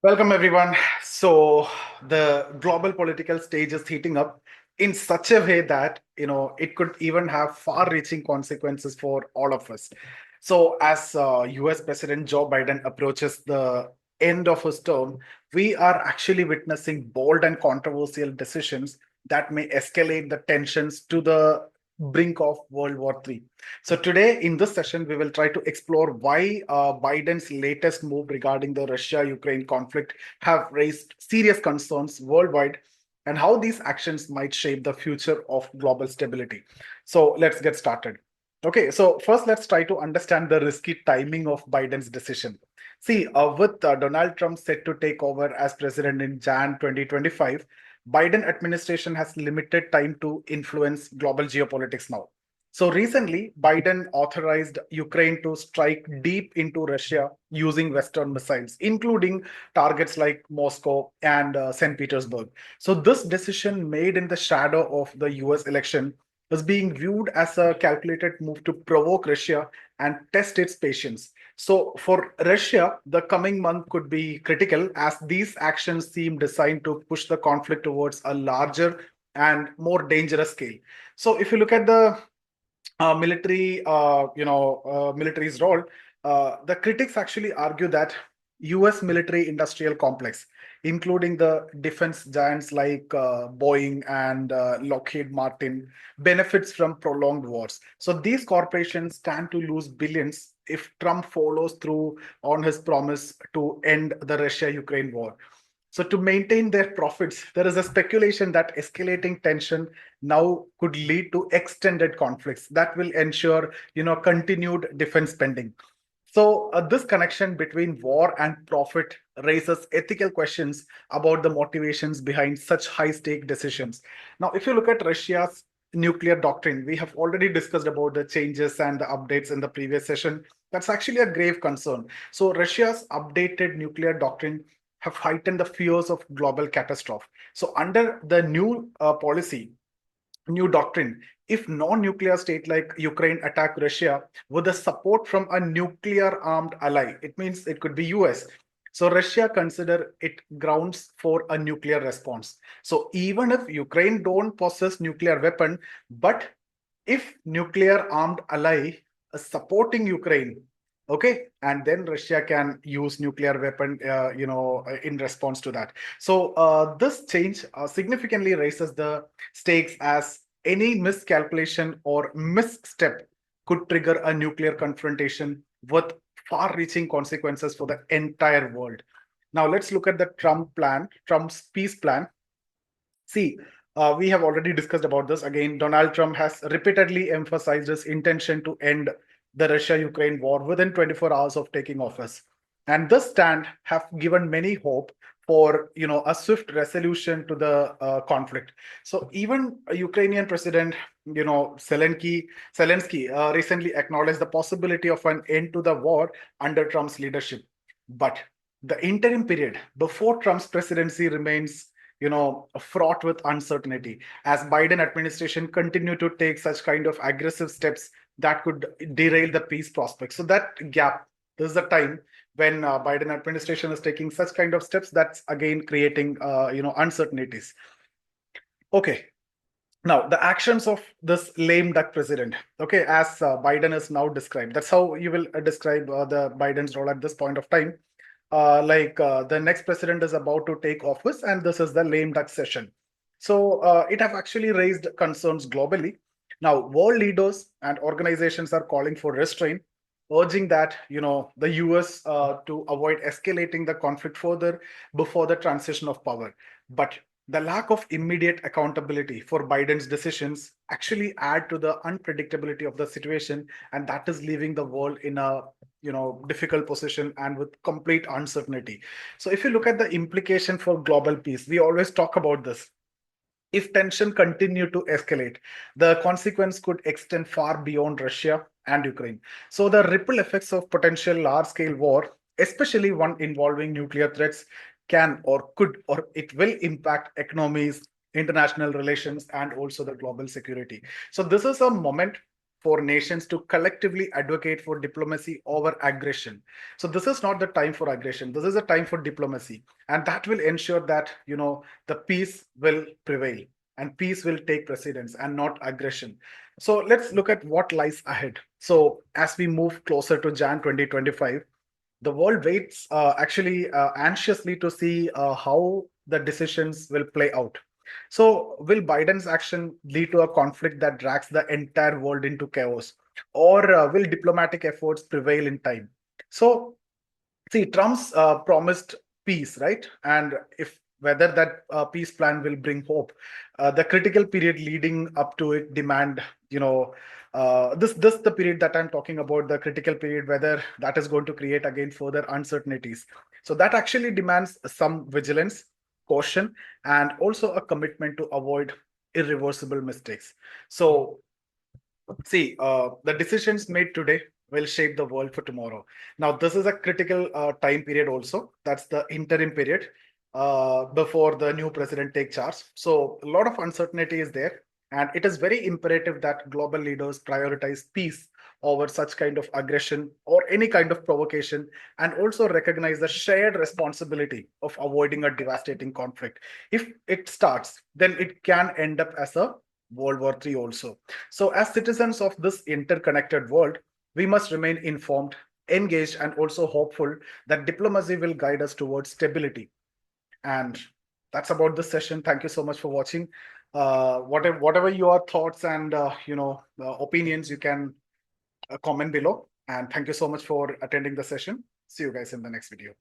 Welcome, everyone. So, the global political stage is heating up in such a way that, it could even have far-reaching consequences for all of us. So, as US President Joe Biden approaches the end of his term, we are actually witnessing bold and controversial decisions that may escalate the tensions to the brink of World War III. So today in this session, we will try to explore why Biden's latest move regarding the Russia-Ukraine conflict have raised serious concerns worldwide and how these actions might shape the future of global stability. So let's get started. Okay, so first let's try to understand the risky timing of Biden's decision. See, with Donald Trump set to take over as president in Jan 2025, Biden administration has limited time to influence global geopolitics now. So recently, Biden authorized Ukraine to strike deep into Russia using Western missiles, including targets like Moscow and St. Petersburg. So this decision made in the shadow of the US election is being viewed as a calculated move to provoke Russia and test its patience. So for Russia, the coming month could be critical as these actions seem designed to push the conflict towards a larger and more dangerous scale. So if you look at the military's role, the critics actually argue that US military industrial complex, including the defense giants like Boeing and Lockheed Martin, benefits from prolonged wars. So these corporations stand to lose billions if Trump follows through on his promise to end the Russia-Ukraine war. So to maintain their profits, there is a speculation that escalating tension now could lead to extended conflicts that will ensure, continued defense spending. So this connection between war and profit raises ethical questions about the motivations behind such high-stake decisions. Now, if you look at Russia's nuclear doctrine, we have already discussed about the changes and the updates in the previous session. That's actually a grave concern. So Russia's updated nuclear doctrine have heightened the fears of global catastrophe. So under the new policy, new doctrine, if non-nuclear state like Ukraine attack Russia with the support from a nuclear armed ally, it means it could be US. So Russia consider it grounds for a nuclear response. So even if Ukraine don't possess nuclear weapon, but if nuclear armed ally is supporting Ukraine, okay, and then Russia can use nuclear weapon, in response to that. So this change significantly raises the stakes as any miscalculation or misstep could trigger a nuclear confrontation with far-reaching consequences for the entire world. Now let's look at the Trump's peace plan. See, we have already discussed about this. Again, Donald Trump has repeatedly emphasized his intention to end the Russia-Ukraine war within 24 hours of taking office. And this stand have given many hope for a swift resolution to the conflict. So even Ukrainian President Zelensky recently acknowledged the possibility of an end to the war under Trump's leadership. But the interim period before Trump's presidency remains fraught with uncertainty as Biden administration continue to take such kind of aggressive steps that could derail the peace prospects. So that gap, this is the time when Biden administration is taking such kind of steps that's again creating uncertainties. Okay, now the actions of this lame duck president, okay, as Biden is now described, that's how you will describe the Biden's role at this point of time. The next president is about to take office and this is the lame duck session. So it have actually raised concerns globally. Now world leaders and organizations are calling for restraint, urging that the US to avoid escalating the conflict further before the transition of power. But the lack of immediate accountability for Biden's decisions actually add to the unpredictability of the situation, and that is leaving the world in a difficult position and with complete uncertainty. So if you look at the implication for global peace, we always talk about this. If tension continue to escalate, the consequence could extend far beyond Russia and Ukraine. So the ripple effects of potential large-scale war, especially one involving nuclear threats, can or could or it will impact economies, international relations, and also the global security. So this is a moment for nations to collectively advocate for diplomacy over aggression. So this is not the time for aggression. This is a time for diplomacy, and that will ensure that the peace will prevail and peace will take precedence and not aggression. So let's look at what lies ahead. So as we move closer to Jan 2025, the world waits actually anxiously to see how the decisions will play out. So, will Biden's action lead to a conflict that drags the entire world into chaos, or will diplomatic efforts prevail in time? So, see, Trump's promised peace, right? And if whether that peace plan will bring hope, the critical period leading up to it demand, this the period that I'm talking about, the critical period, whether that is going to create again further uncertainties. So that actually demands some vigilance, caution, and also a commitment to avoid irreversible mistakes. So see, the decisions made today will shape the world for tomorrow. Now, this is a critical time period also. That's the interim period before the new president take charge. So, a lot of uncertainty is there. And it is very imperative that global leaders prioritize peace over such kind of aggression or any kind of provocation, and also recognize the shared responsibility of avoiding a devastating conflict. If it starts, then it can end up as a World War III also. So, as citizens of this interconnected world, we must remain informed, engaged, and also hopeful that diplomacy will guide us towards stability. And that's about this session. Thank you so much for watching. Whatever your thoughts and opinions, you can comment below. And thank you so much for attending the session. See you guys in the next video.